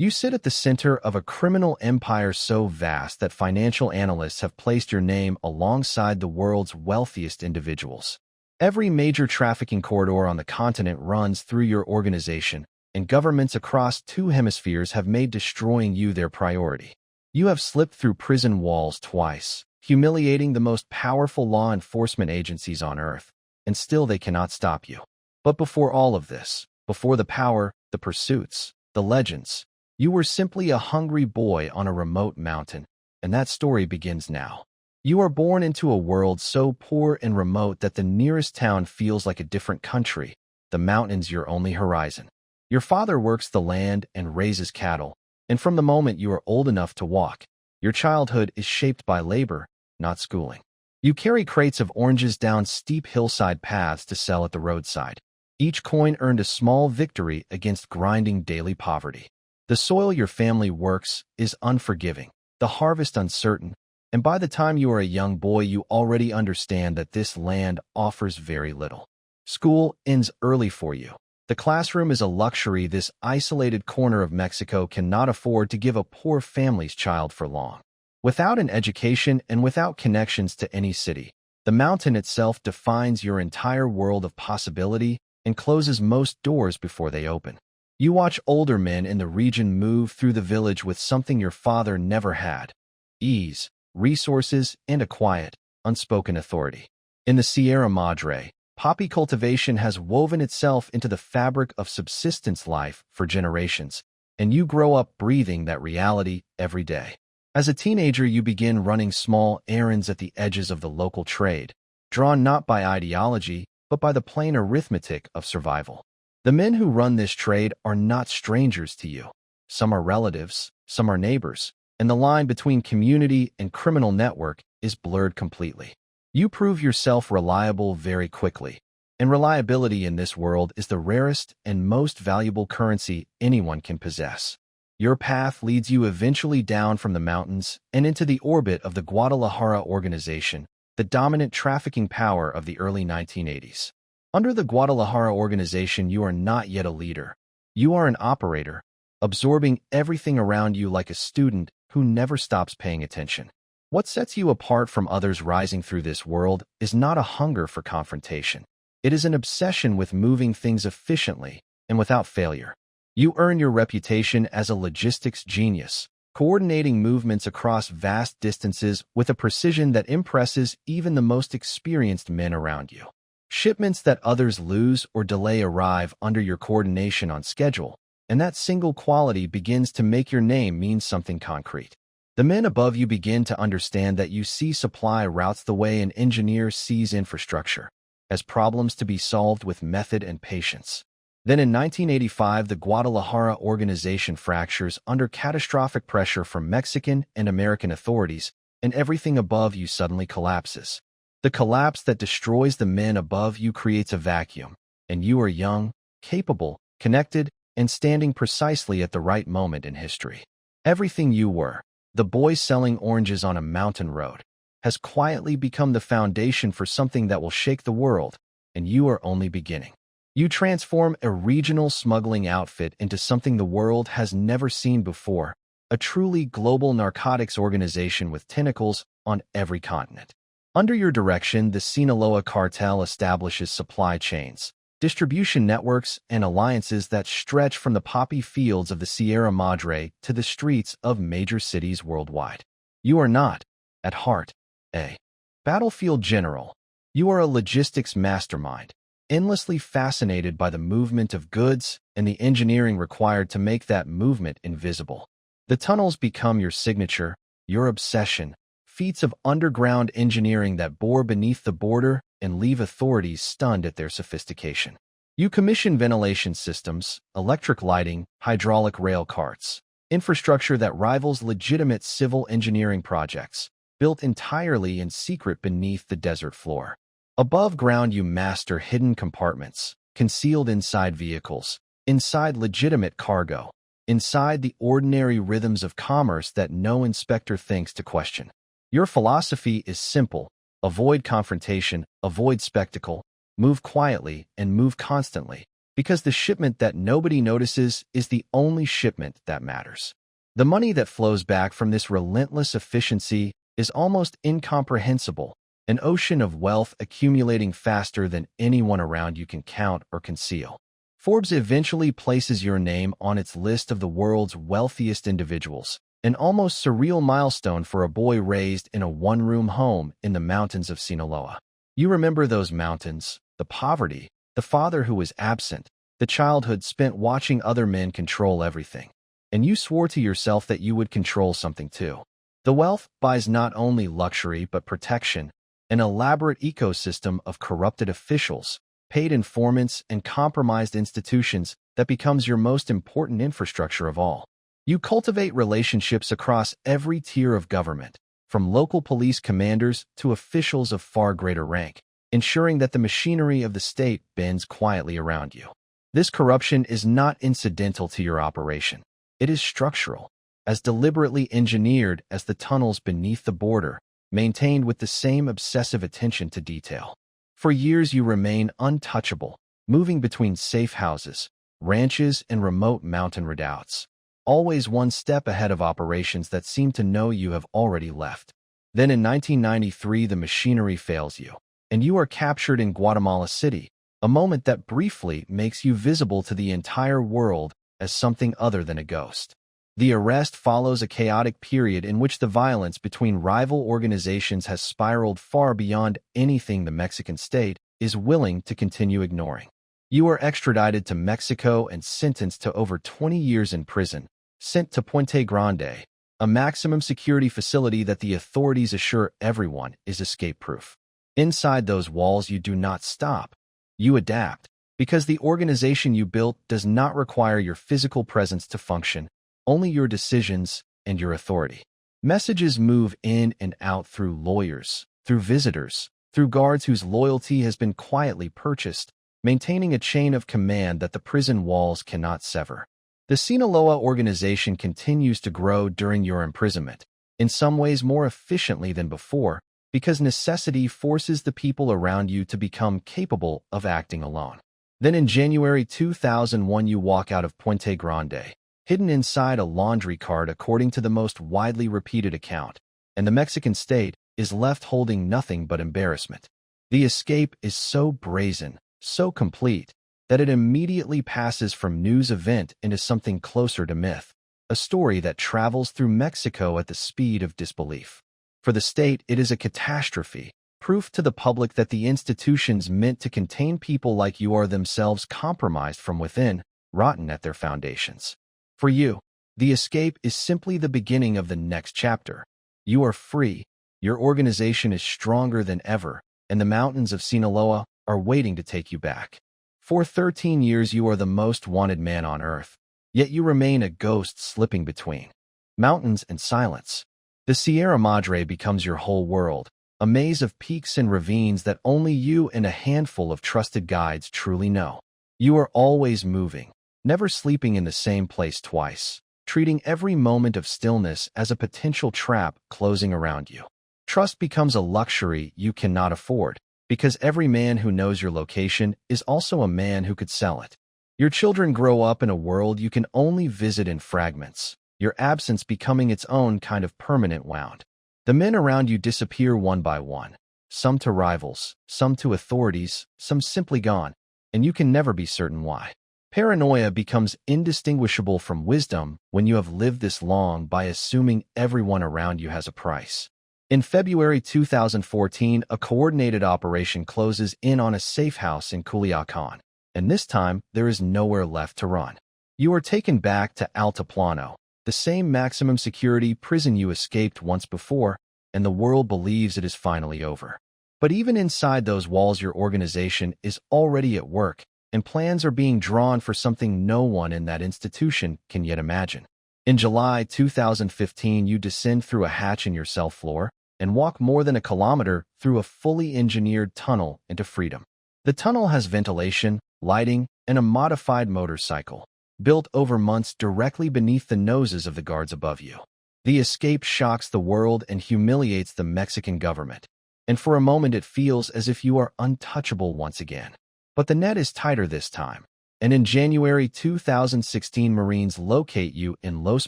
You sit at the center of a criminal empire so vast that financial analysts have placed your name alongside the world's wealthiest individuals. Every major trafficking corridor on the continent runs through your organization, and governments across 2 hemispheres have made destroying you their priority. You have slipped through prison walls twice, humiliating the most powerful law enforcement agencies on Earth, and still they cannot stop you. But before all of this, before the power, the pursuits, the legends, you were simply a hungry boy on a remote mountain, and that story begins now. You are born into a world so poor and remote that the nearest town feels like a different country, the mountains your only horizon. Your father works the land and raises cattle, and from the moment you are old enough to walk, your childhood is shaped by labor, not schooling. You carry crates of oranges down steep hillside paths to sell at the roadside. Each coin earned a small victory against grinding daily poverty. The soil your family works is unforgiving, the harvest uncertain, and by the time you are a young boy you already understand that this land offers very little. School ends early for you. The classroom is a luxury this isolated corner of Mexico cannot afford to give a poor family's child for long. Without an education and without connections to any city, the mountain itself defines your entire world of possibility and closes most doors before they open. You watch older men in the region move through the village with something your father never had: ease, resources, and a quiet, unspoken authority. In the Sierra Madre, poppy cultivation has woven itself into the fabric of subsistence life for generations, and you grow up breathing that reality every day. As a teenager, you begin running small errands at the edges of the local trade, drawn not by ideology, but by the plain arithmetic of survival. The men who run this trade are not strangers to you. Some are relatives, some are neighbors, and the line between community and criminal network is blurred completely. You prove yourself reliable very quickly, and reliability in this world is the rarest and most valuable currency anyone can possess. Your path leads you eventually down from the mountains and into the orbit of the Guadalajara organization, the dominant trafficking power of the early 1980s. Under the Guadalajara organization, you are not yet a leader. You are an operator, absorbing everything around you like a student who never stops paying attention. What sets you apart from others rising through this world is not a hunger for confrontation. It is an obsession with moving things efficiently and without failure. You earn your reputation as a logistics genius, coordinating movements across vast distances with a precision that impresses even the most experienced men around you. Shipments that others lose or delay arrive under your coordination on schedule, and that single quality begins to make your name mean something concrete. The men above you begin to understand that you see supply routes the way an engineer sees infrastructure, as problems to be solved with method and patience. Then in 1985, the Guadalajara organization fractures under catastrophic pressure from Mexican and American authorities, and everything above you suddenly collapses. The collapse that destroys the men above you creates a vacuum, and you are young, capable, connected, and standing precisely at the right moment in history. Everything you were, the boy selling oranges on a mountain road, has quietly become the foundation for something that will shake the world, and you are only beginning. You transform a regional smuggling outfit into something the world has never seen before, a truly global narcotics organization with tentacles on every continent. Under your direction, the Sinaloa cartel establishes supply chains, distribution networks, and alliances that stretch from the poppy fields of the Sierra Madre to the streets of major cities worldwide. You are not, at heart, a battlefield general. You are a logistics mastermind, endlessly fascinated by the movement of goods and the engineering required to make that movement invisible. The tunnels become your signature, your obsession, feats of underground engineering that bore beneath the border and leave authorities stunned at their sophistication. You commission ventilation systems, electric lighting, hydraulic rail carts, infrastructure that rivals legitimate civil engineering projects, built entirely in secret beneath the desert floor. Above ground, you master hidden compartments, concealed inside vehicles, inside legitimate cargo, inside the ordinary rhythms of commerce that no inspector thinks to question. Your philosophy is simple: avoid confrontation, avoid spectacle, move quietly, and move constantly. because the shipment that nobody notices is the only shipment that matters. The money that flows back from this relentless efficiency is almost incomprehensible, an ocean of wealth accumulating faster than anyone around you can count or conceal. Forbes eventually places your name on its list of the world's wealthiest individuals, an almost surreal milestone for a boy raised in a one-room home in the mountains of Sinaloa. You remember those mountains, the poverty, the father who was absent, the childhood spent watching other men control everything. And you swore to yourself that you would control something too. The wealth buys not only luxury but protection, an elaborate ecosystem of corrupted officials, paid informants, and compromised institutions that becomes your most important infrastructure of all. You cultivate relationships across every tier of government, from local police commanders to officials of far greater rank, ensuring that the machinery of the state bends quietly around you. This corruption is not incidental to your operation. It is structural, as deliberately engineered as the tunnels beneath the border, maintained with the same obsessive attention to detail. For years you remain untouchable, moving between safe houses, ranches, and remote mountain redoubts, always one step ahead of operations that seem to know you have already left. Then in 1993 the machinery fails you, and you are captured in Guatemala City, a moment that briefly makes you visible to the entire world as something other than a ghost. The arrest follows a chaotic period in which the violence between rival organizations has spiraled far beyond anything the Mexican state is willing to continue ignoring. You are extradited to Mexico and sentenced to over 20 years in prison, sent to Puente Grande, a maximum security facility that the authorities assure everyone is escape-proof. Inside those walls you do not stop. You adapt, because the organization you built does not require your physical presence to function, only your decisions and your authority. Messages move in and out through lawyers, through visitors, through guards whose loyalty has been quietly purchased, maintaining a chain of command that the prison walls cannot sever. The Sinaloa organization continues to grow during your imprisonment, in some ways more efficiently than before, because necessity forces the people around you to become capable of acting alone. Then in January 2001 you walk out of Puente Grande, hidden inside a laundry cart according to the most widely repeated account, and the Mexican state is left holding nothing but embarrassment. The escape is so brazen, so complete, that it immediately passes from news event into something closer to myth, a story that travels through Mexico at the speed of disbelief. For the state, it is a catastrophe, proof to the public that the institutions meant to contain people like you are themselves compromised from within, rotten at their foundations. For you, the escape is simply the beginning of the next chapter. You are free, your organization is stronger than ever, and the mountains of Sinaloa are waiting to take you back. For 13 years you are the most wanted man on earth, yet you remain a ghost slipping between mountains and silence. The Sierra Madre becomes your whole world, a maze of peaks and ravines that only you and a handful of trusted guides truly know. You are always moving, never sleeping in the same place twice, treating every moment of stillness as a potential trap closing around you. Trust becomes a luxury you cannot afford, because every man who knows your location is also a man who could sell it. Your children grow up in a world you can only visit in fragments, your absence becoming its own kind of permanent wound. The men around you disappear one by one, some to rivals, some to authorities, some simply gone, and you can never be certain why. Paranoia becomes indistinguishable from wisdom when you have lived this long by assuming everyone around you has a price. In February 2014, a coordinated operation closes in on a safe house in Culiacan, and this time there is nowhere left to run. You are taken back to Altiplano, the same maximum security prison you escaped once before, and the world believes it is finally over. But even inside those walls your organization is already at work, and plans are being drawn for something no one in that institution can yet imagine. In July 2015 you descend through a hatch in your cell floor, and walk more than a kilometer through a fully engineered tunnel into freedom. The tunnel has ventilation, lighting, and a modified motorcycle, built over months directly beneath the noses of the guards above you. The escape shocks the world and humiliates the Mexican government, and for a moment it feels as if you are untouchable once again. But the net is tighter this time, And in January 2016, Marines locate you in Los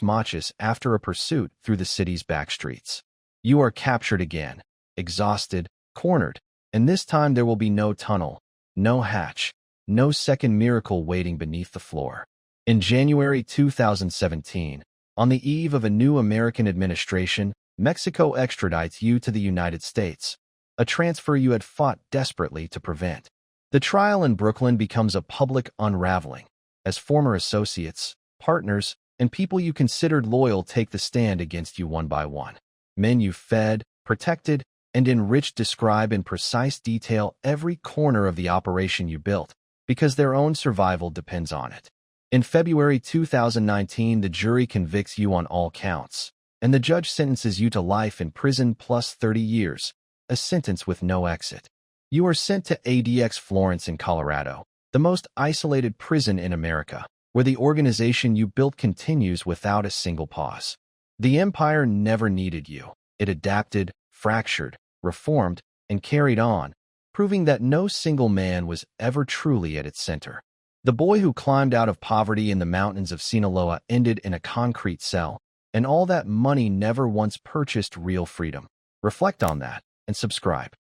Mochis after a pursuit through the city's backstreets. You are captured again, exhausted, cornered, and this time there will be no tunnel, no hatch, no second miracle waiting beneath the floor. In January 2017, on the eve of a new American administration, Mexico extradites you to the United States, a transfer you had fought desperately to prevent. The trial in Brooklyn becomes a public unraveling, as former associates, partners, and people you considered loyal take the stand against you one by one. Men you fed, protected, and enriched describe in precise detail every corner of the operation you built, because their own survival depends on it. In February 2019, the jury convicts you on all counts, and the judge sentences you to life in prison plus 30 years, a sentence with no exit. You are sent to ADX Florence in Colorado, the most isolated prison in America, where the organization you built continues without a single pause. The empire never needed you. It adapted, fractured, reformed, and carried on, proving that no single man was ever truly at its center. The boy who climbed out of poverty in the mountains of Sinaloa ended in a concrete cell, and all that money never once purchased real freedom. Reflect on that and subscribe.